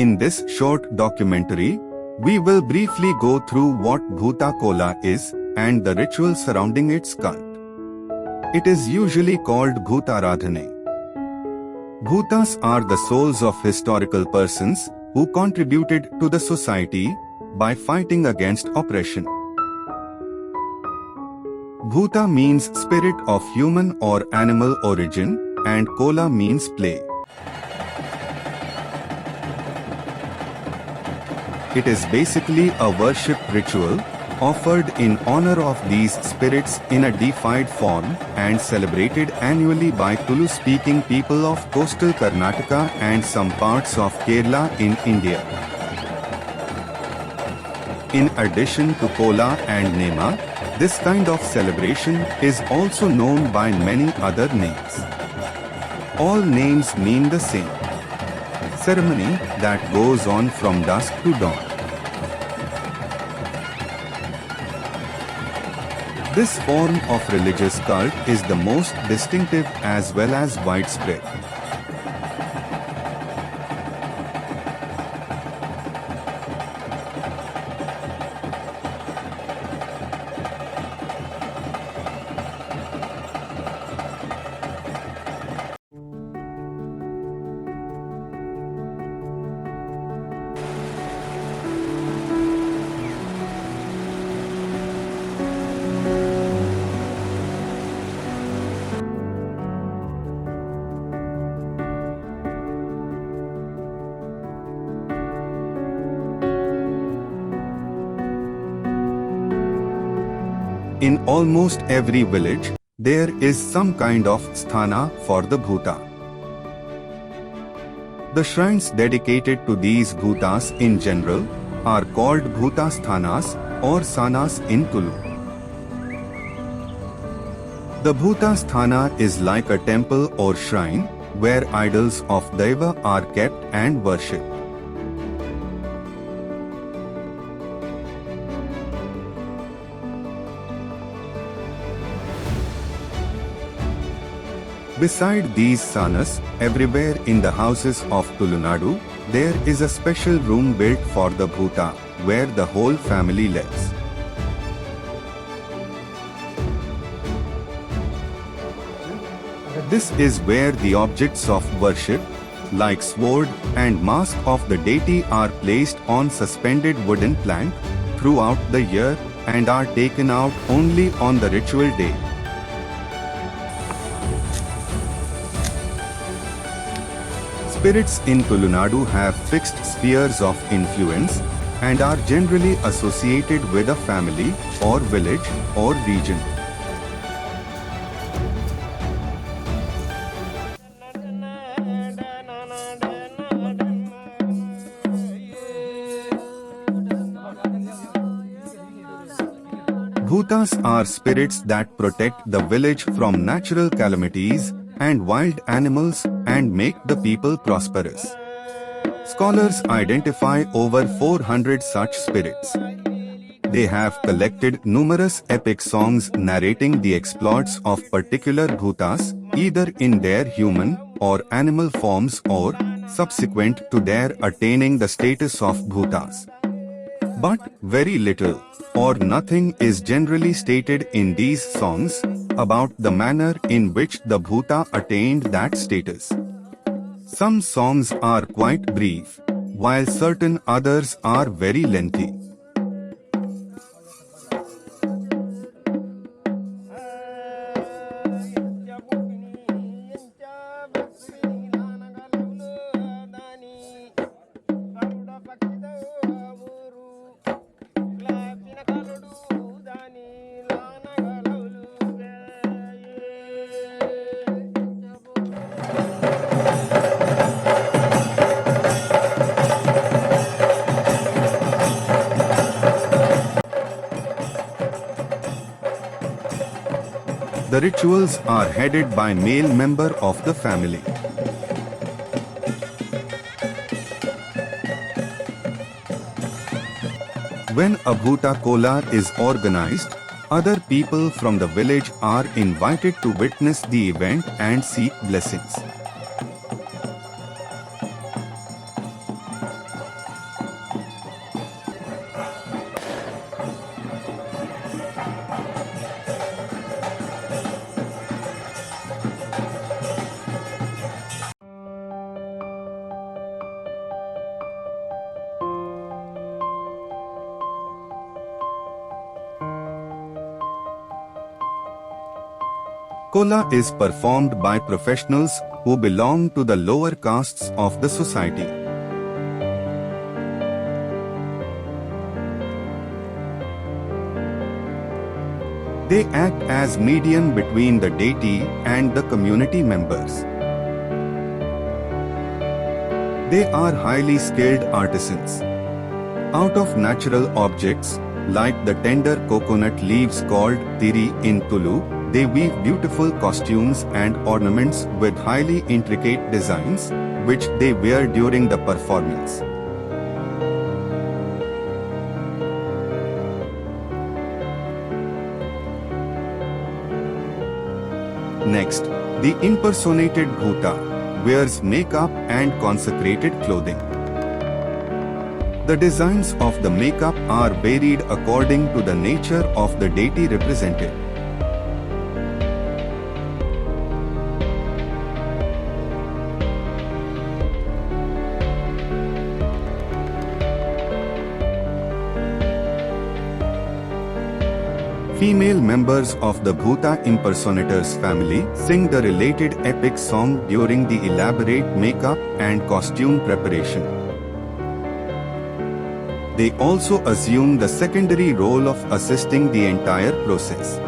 In this short documentary, we will briefly go through what Bhutha Kola is and the ritual surrounding its cult. It is usually called Bhuthaaradhane. Bhutas are the souls of historical persons who contributed to the society by fighting against oppression. Bhuta means spirit of human or animal origin, and Kola means play. It is basically a worship ritual offered in honor of these spirits in a deified form and celebrated annually by Tulu-speaking people of coastal Karnataka and some parts of Kerala in India. In addition to Kola and Nema, this kind of celebration is also known by many other names. All names mean the same: ceremony that goes on from dusk to dawn. This form of religious cult is the most distinctive as well as widespread. In almost every village, there is some kind of sthana for the Bhuta. The shrines dedicated to these Bhutas in general are called Bhuta sthanas or sanas in Tulu. The Bhuta sthana is like a temple or shrine where idols of Deva are kept and worshipped. Beside these sanas, everywhere in the houses of Tulunadu, there is a special room built for the Bhuta, where the whole family lives. This is where the objects of worship, like sword and mask of the deity, are placed on suspended wooden plank throughout the year and are taken out only on the ritual day. Spirits in Tulunadu have fixed spheres of influence and are generally associated with a family or village or region. Bhutas are spirits that protect the village from natural calamities and wild animals and make the people prosperous. Scholars identify over 400 such spirits. They have collected numerous epic songs narrating the exploits of particular Bhutas, either in their human or animal forms or subsequent to their attaining the status of Bhutas. But very little or nothing is generally stated in these songs about the manner in which the Bhuta attained that status. Some songs are quite brief, while certain others are very lengthy. The rituals are headed by male member of the family. When a Bhutha Kola is organized, other people from the village are invited to witness the event and seek blessings. Kola is performed by professionals who belong to the lower castes of the society. They act as medium between the deity and the community members. They are highly skilled artisans. Out of natural objects, like the tender coconut leaves called tiri in Tulu, they weave beautiful costumes and ornaments with highly intricate designs, which they wear during the performance. Next, the impersonated Bhuta wears makeup and consecrated clothing. The designs of the makeup are varied according to the nature of the deity represented. Female members of the Bhuta impersonators family sing the related epic song during the elaborate makeup and costume preparation. They also assume the secondary role of assisting the entire process.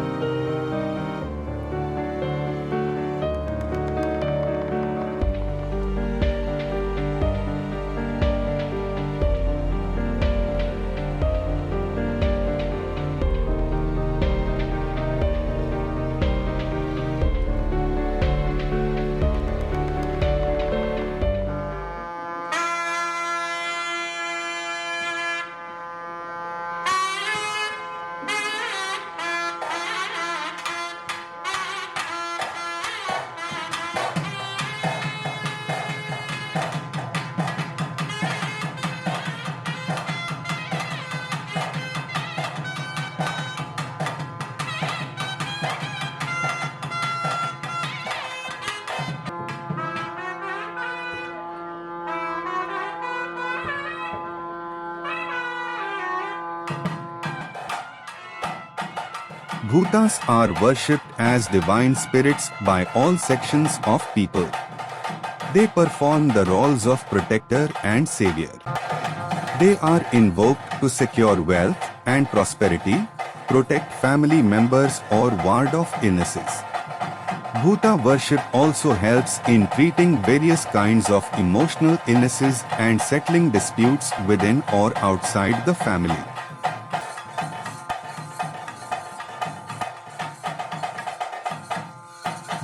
Bhutas are worshipped as divine spirits by all sections of people. They perform the roles of protector and savior. They are invoked to secure wealth and prosperity, protect family members or ward off illnesses. Bhuta worship also helps in treating various kinds of emotional illnesses and settling disputes within or outside the family.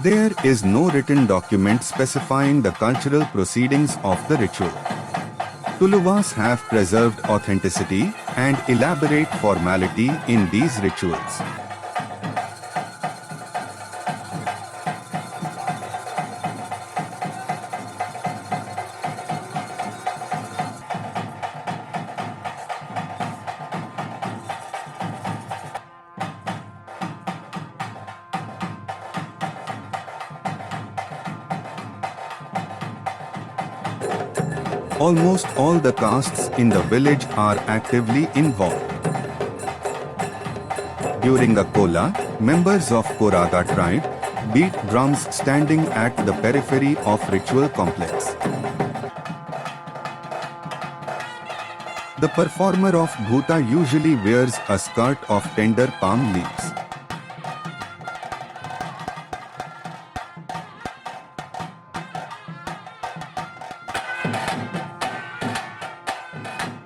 There is no written document specifying the cultural proceedings of the ritual. Tuluvas have preserved authenticity and elaborate formality in these rituals. Almost all the castes in the village are actively involved. During the Kola, members of Korata tribe beat drums standing at the periphery of ritual complex. The performer of Bhuta usually wears a skirt of tender palm leaves.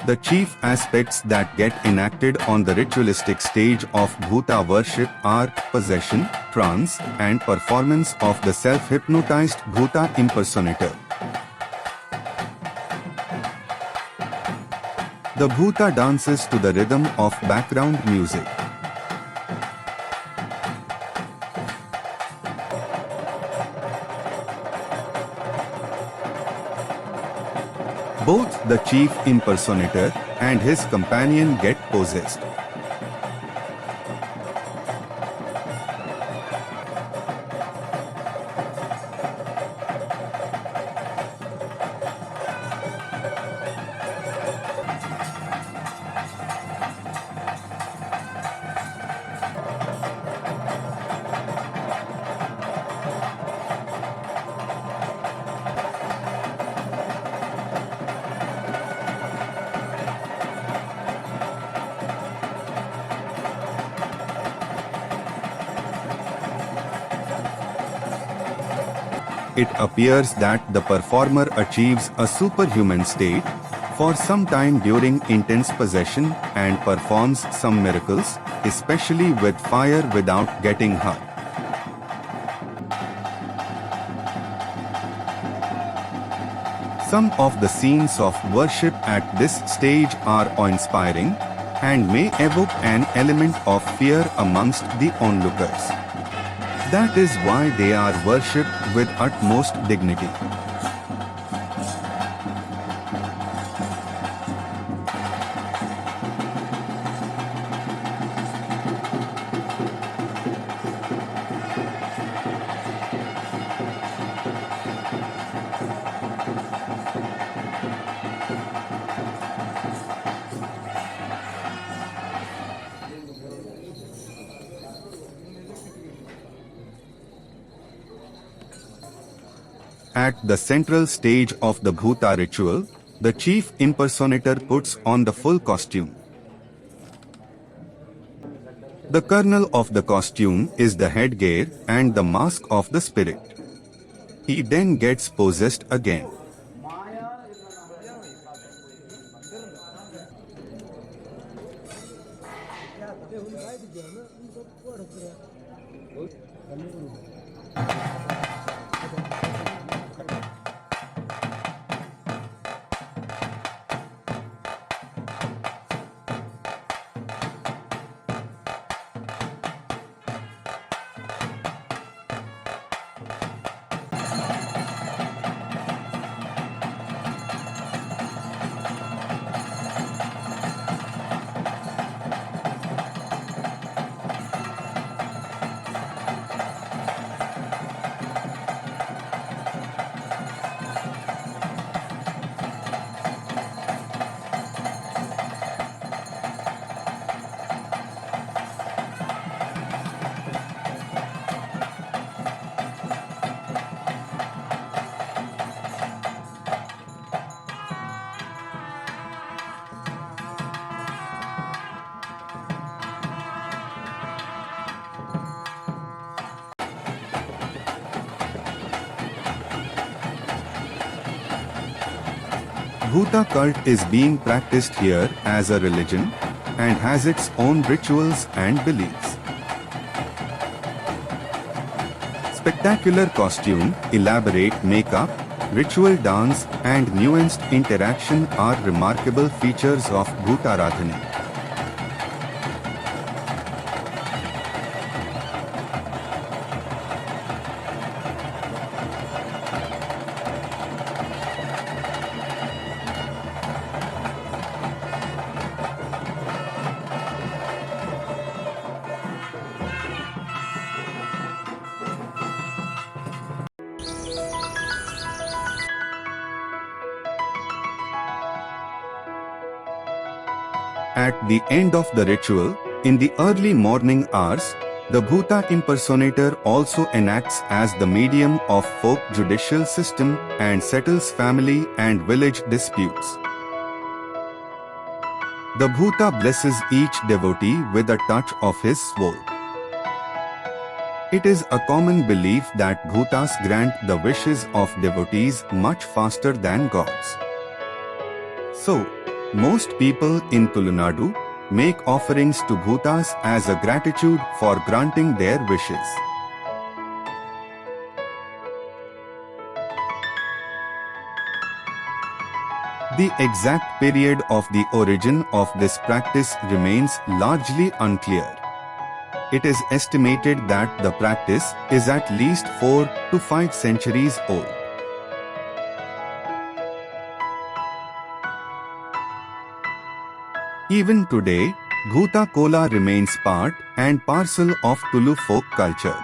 The chief aspects that get enacted on the ritualistic stage of Bhuta worship are possession, trance, and performance of the self-hypnotized Bhuta impersonator. The Bhuta dances to the rhythm of background music. Both the chief impersonator and his companion get possessed. it appears that the performer achieves a superhuman state for some time during intense possession and performs some miracles, especially with fire without getting hurt. Some of the scenes of worship at this stage are awe-inspiring and may evoke an element of fear amongst the onlookers. That is why they are worshipped with utmost dignity. At the central stage of the Bhuta ritual, the chief impersonator puts on the full costume. The kernel of the costume is the headgear and the mask of the spirit. He then gets possessed again. Bhuta cult is being practiced here as a religion and has its own rituals and beliefs. Spectacular costume, elaborate makeup, ritual dance and nuanced interaction are remarkable features of Bhuthaaradhane. At the end of the ritual, in the early morning hours, the Bhuta impersonator also enacts as the medium of folk judicial system and settles family and village disputes. The Bhuta blesses each devotee with a touch of his sword. It is a common belief that Bhutas grant the wishes of devotees much faster than gods. So, most people in Tulunadu make offerings to Bhutas as a gratitude for granting their wishes. The exact period of the origin of this practice remains largely unclear. It is estimated that the practice is at least 4 to 5 centuries old. Even today, Bhutha Kola remains part and parcel of Tulu folk culture.